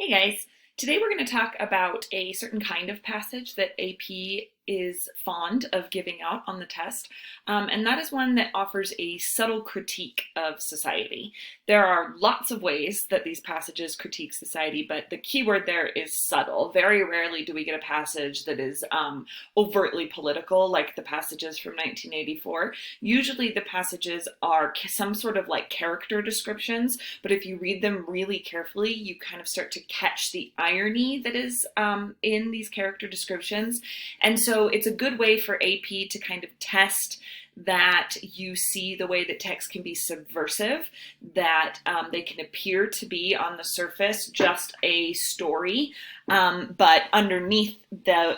Hey guys, today we're going to talk about a certain kind of passage that AP is fond of giving out on the test, and that is one that offers a subtle critique of society. There are lots of ways that these passages critique society, but the key word there is subtle. Very rarely do we get a passage that is overtly political, like the passages from 1984. Usually the passages are some sort of like character descriptions, but if you read them really carefully, you kind of start to catch the irony that is in these character descriptions. And so it's a good way for AP to kind of test that you see the way that text can be subversive, that they can appear to be on the surface just a story, but underneath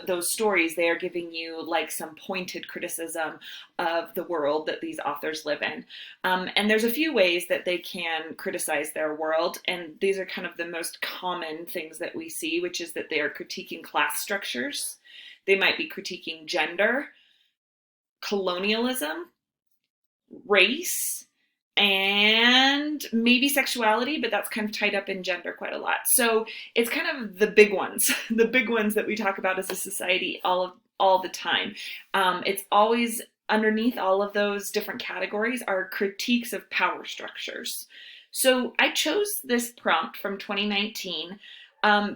those stories, they are giving you like some pointed criticism of the world that these authors live in. And there's a few ways that they can criticize their world, and these are kind of the most common things that we see, which is that they are critiquing class structures. They might be critiquing gender, colonialism, race, and maybe sexuality, but that's kind of tied up in gender quite a lot. So it's kind of the big ones, the big ones that we talk about as a society all the time. It's always underneath all of those different categories are critiques of power structures. So I chose this prompt from 2019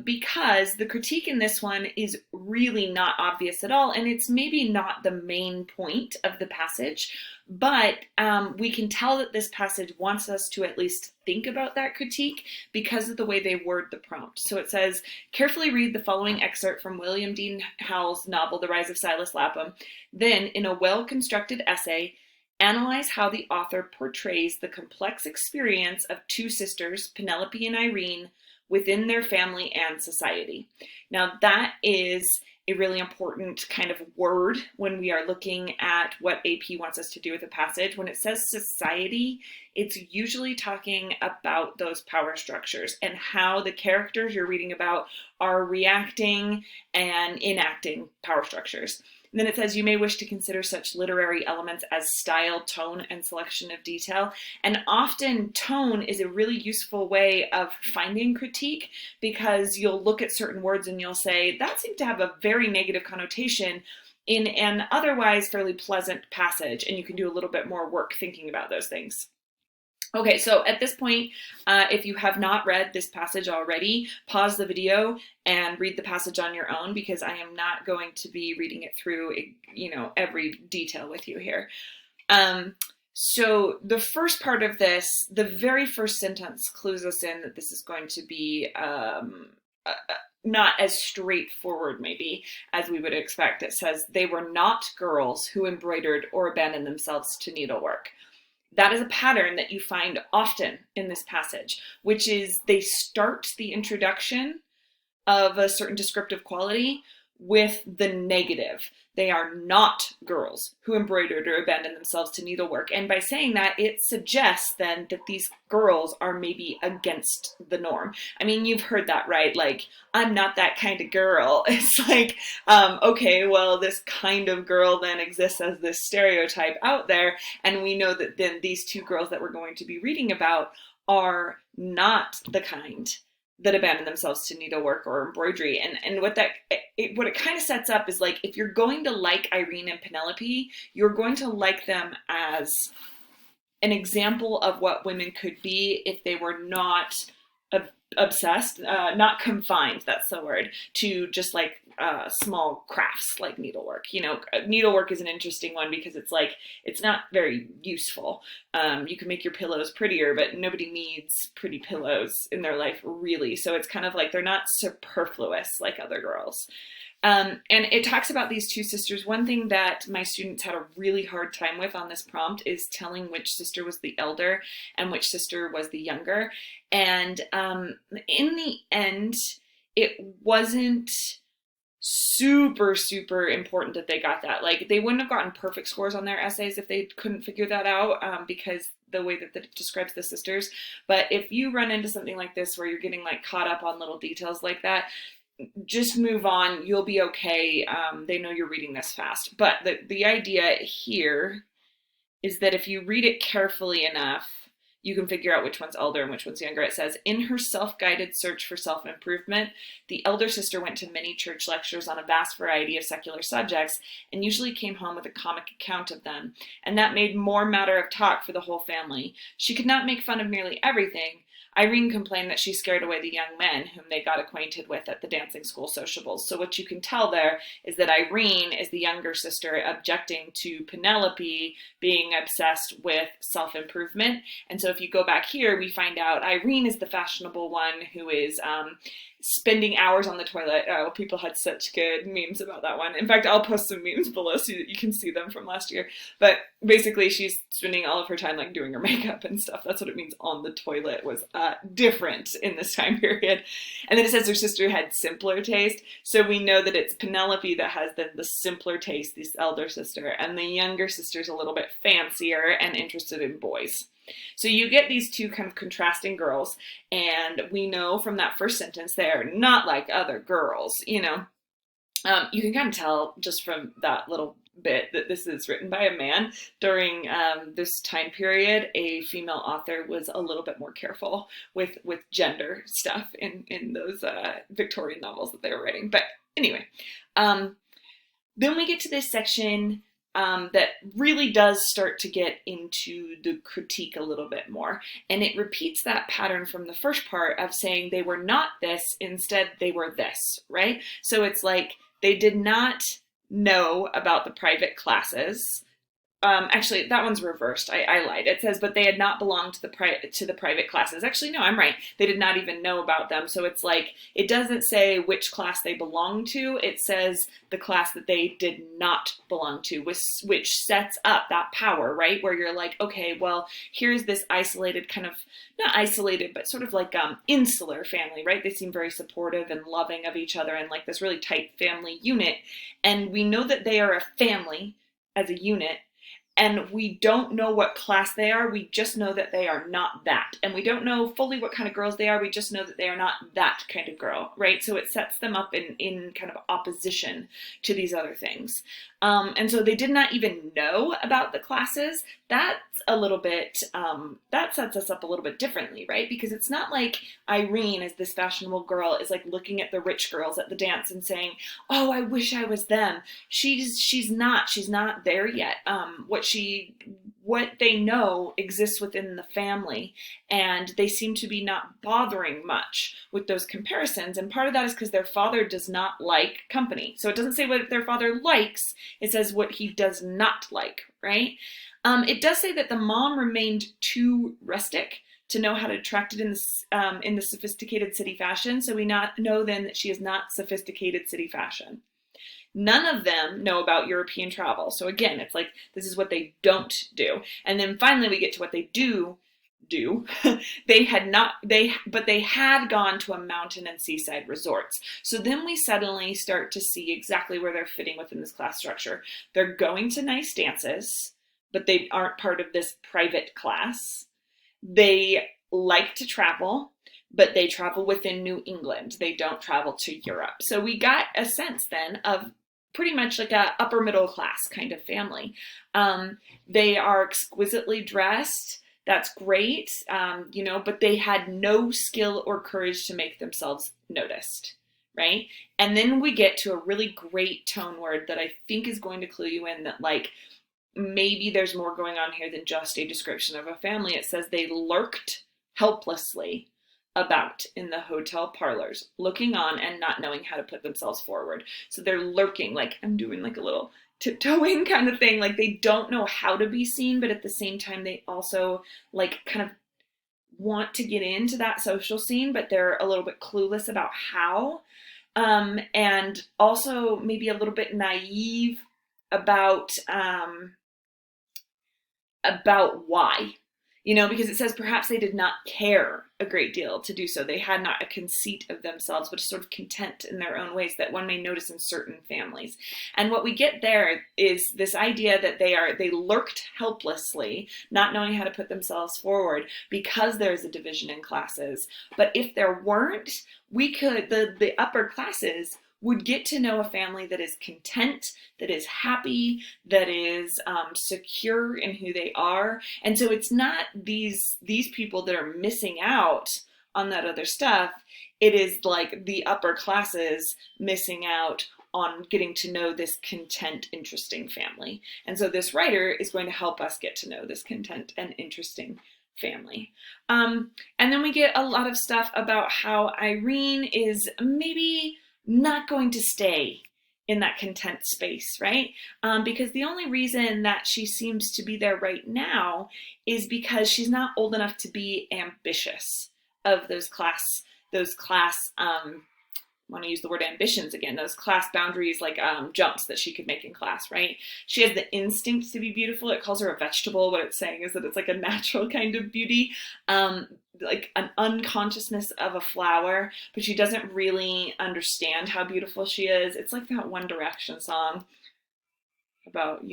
because the critique in this one is really not obvious at all, and it's maybe not the main point of the passage, but we can tell that this passage wants us to at least think about that critique because of the way they word the prompt. So it says, carefully read the following excerpt from William Dean Howell's novel, The Rise of Silas Lapham. Then, in a well-constructed essay, analyze how the author portrays the complex experience of two sisters, Penelope and Irene, within their family and society. Now, that is a really important kind of word when we are looking at what AP wants us to do with a passage. When it says society, it's usually talking about those power structures and how the characters you're reading about are reacting and enacting power structures. And then it says, you may wish to consider such literary elements as style, tone, and selection of detail. And often tone is a really useful way of finding critique because you'll look at certain words and you'll say, that seemed to have a very negative connotation in an otherwise fairly pleasant passage. And you can do a little bit more work thinking about those things. Okay, so at this point, if you have not read this passage already, pause the video and read the passage on your own because I am not going to be reading it through, every detail with you here. So the first part of this, the very first sentence clues us in that this is going to be not as straightforward maybe as we would expect. It says, they were not girls who embroidered or abandoned themselves to needlework. That is a pattern that you find often in this passage, which is they start the introduction of a certain descriptive quality with the negative. They are not girls who embroidered or abandoned themselves to needlework. And by saying that, it suggests then that these girls are maybe against the norm. I mean, you've heard that, right? Like, I'm not that kind of girl. It's like, okay, well, this kind of girl then exists as this stereotype out there. And we know that then these two girls that we're going to be reading about are not the kind that abandon themselves to needlework or embroidery. And what it kind of sets up is like, if you're going to like Irene and Penelope, you're going to like them as an example of what women could be if they were not obsessed, not confined, that's the word, to just like small crafts like needlework. Needlework is an interesting one because it's like, it's not very useful. You can make your pillows prettier, but nobody needs pretty pillows in their life really. So it's kind of like they're not superfluous like other girls. And it talks about these two sisters. One thing that my students had a really hard time with on this prompt is telling which sister was the elder and which sister was the younger. And in the end, it wasn't super important that they got that. Like, they wouldn't have gotten perfect scores on their essays if they couldn't figure that out, because the way that it describes the sisters. But if you run into something like this where you're getting like caught up on little details like that, just move on. You'll be okay. They know you're reading this fast. But the idea here is that if you read it carefully enough, you can figure out which one's elder and which one's younger. It says, in her self-guided search for self-improvement, the elder sister went to many church lectures on a vast variety of secular subjects and usually came home with a comic account of them, and that made more matter of talk for the whole family. She could not make fun of nearly everything. Irene complained that she scared away the young men whom they got acquainted with at the dancing school sociables. So what you can tell there is that Irene is the younger sister objecting to Penelope being obsessed with self-improvement. And so if you go back here, we find out Irene is the fashionable one who is spending hours on the toilet. Oh, people had such good memes about that one. In fact, I'll post some memes below so that you can see them from last year. But basically, she's spending all of her time like doing her makeup and stuff. That's what it means on the toilet, was different in this time period. And then it says her sister had simpler taste. So we know that it's Penelope that has the simpler taste, this elder sister, and the younger sister's a little bit fancier and interested in boys. So you get these two kind of contrasting girls, and we know from that first sentence they're not like other girls, you know. You can kind of tell just from that little bit that this is written by a man. During this time period, a female author was a little bit more careful with gender stuff in those Victorian novels that they were writing. But anyway, then we get to this section that really does start to get into the critique a little bit more. And it repeats that pattern from the first part of saying they were not this, instead they were this, right? So it's like they did not know about the private classes. Actually, that one's reversed. I lied. It says, but they had not belonged to the private classes. Actually, no, I'm right. They did not even know about them. So it's like, it doesn't say which class they belong to. It says the class that they did not belong to, which sets up that power, right? Where you're like, okay, well, here's this isolated kind of, not isolated, but sort of like insular family, right? They seem very supportive and loving of each other and like this really tight family unit. And we know that they are a family as a unit. And we don't know what class they are. We just know that they are not that. And we don't know fully what kind of girls they are. We just know that they are not that kind of girl, right? So it sets them up in kind of opposition to these other things. And so they did not even know about the classes. That's a little bit, that sets us up a little bit differently, right? Because it's not like Irene, as this fashionable girl, is like looking at the rich girls at the dance and saying, oh, I wish I was them. She's not there yet. What they know exists within the family, and they seem to be not bothering much with those comparisons. And part of that is because their father does not like company. So it doesn't say what their father likes, it says what he does not like, right? It does say that the mom remained too rustic to know how to attract it in the sophisticated city fashion. So we know then that she is not sophisticated city fashion. None of them know about European travel. So again, it's like, this is what they don't do. And then finally we get to what they do. They had gone to a mountain and seaside resorts. So then we suddenly start to see exactly where they're fitting within this class structure. They're going to nice dances, but they aren't part of this private class. They like to travel, but they travel within New England. They don't travel to Europe. So we got a sense then of pretty much like a upper middle class kind of family. They are exquisitely dressed. That's great, but they had no skill or courage to make themselves noticed, right? And then we get to a really great tone word that I think is going to clue you in that like, maybe there's more going on here than just a description of a family. It says they lurked helplessly about in the hotel parlors, looking on and not knowing how to put themselves forward. So they're lurking, like I'm doing like a little tiptoeing kind of thing. Like they don't know how to be seen, but at the same time, they also like kind of want to get into that social scene, but they're a little bit clueless about how. And also maybe a little bit naive about why. Because it says perhaps they did not care a great deal to do so. They had not a conceit of themselves, but a sort of content in their own ways that one may notice in certain families. And what we get there is this idea that they lurked helplessly, not knowing how to put themselves forward because there's a division in classes. But if there weren't, the upper classes would get to know a family that is content, that is happy, that is secure in who they are. And so it's not these people that are missing out on that other stuff. It is like the upper classes missing out on getting to know this content, interesting family. And so this writer is going to help us get to know this content and interesting family. And then we get a lot of stuff about how Irene is maybe not going to stay in that content space, right? Because the only reason that she seems to be there right now is because she's not old enough to be ambitious of those class I want to use the word ambitions again, those class boundaries, like jumps that she could make in class, right? She has the instinct to be beautiful. It calls her a vegetable. What it's saying is that it's like a natural kind of beauty, like an unconsciousness of a flower, but she doesn't really understand how beautiful she is. It's like that One Direction song about,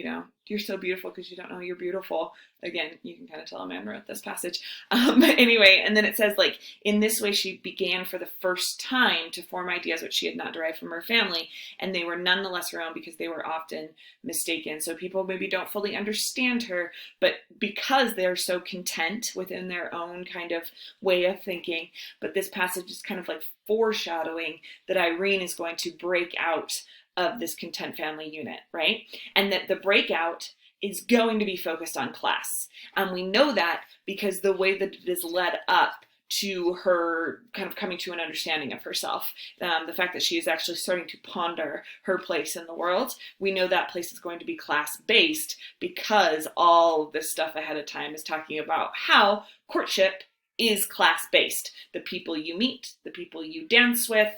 you're so beautiful because you don't know you're beautiful. Again, you can kind of tell a man wrote this passage. But anyway, and then it says, like, in this way she began for the first time to form ideas which she had not derived from her family, and they were nonetheless her own because they were often mistaken. So people maybe don't fully understand her, but because they're so content within their own kind of way of thinking. But this passage is kind of like foreshadowing that Irene is going to break out of this content family unit, right? And that the breakout is going to be focused on class. And we know that because the way that it is led up to her kind of coming to an understanding of herself, the fact that she is actually starting to ponder her place in the world, we know that place is going to be class-based because all this stuff ahead of time is talking about how courtship is class-based. The people you meet, the people you dance with,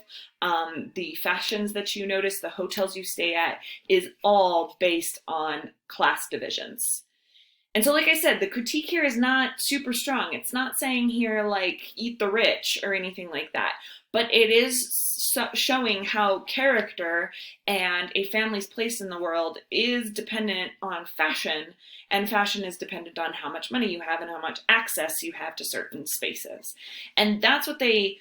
the fashions that you notice, the hotels you stay at, is all based on class divisions. And so, like I said, the critique here is not super strong. It's not saying here, like, eat the rich or anything like that. But it is showing how character and a family's place in the world is dependent on fashion, and fashion is dependent on how much money you have and how much access you have to certain spaces. And that's what they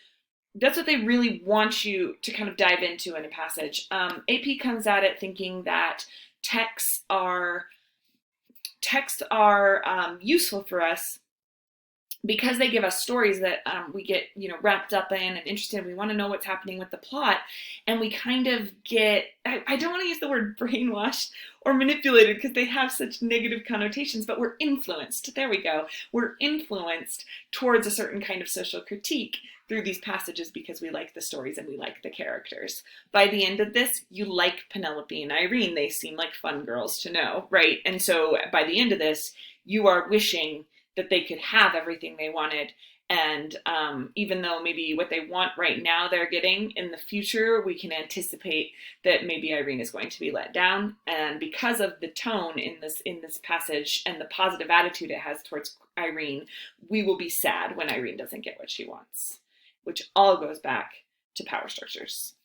really want you to kind of dive into in a passage. AP comes at it thinking that texts are useful for us because they give us stories that we get, wrapped up in and interested in. We want to know what's happening with the plot, and we kind of get, I don't want to use the word brainwashed or manipulated because they have such negative connotations, but we're influenced. There we go. We're influenced towards a certain kind of social critique through these passages because we like the stories and we like the characters. By the end of this, you like Penelope and Irene. They seem like fun girls to know, right? And so by the end of this, you are wishing that they could have everything they wanted. And even though maybe what they want right now they're getting, in the future we can anticipate that maybe Irene is going to be let down. And because of the tone in this passage and the positive attitude it has towards Irene, we will be sad when Irene doesn't get what she wants, which all goes back to power structures.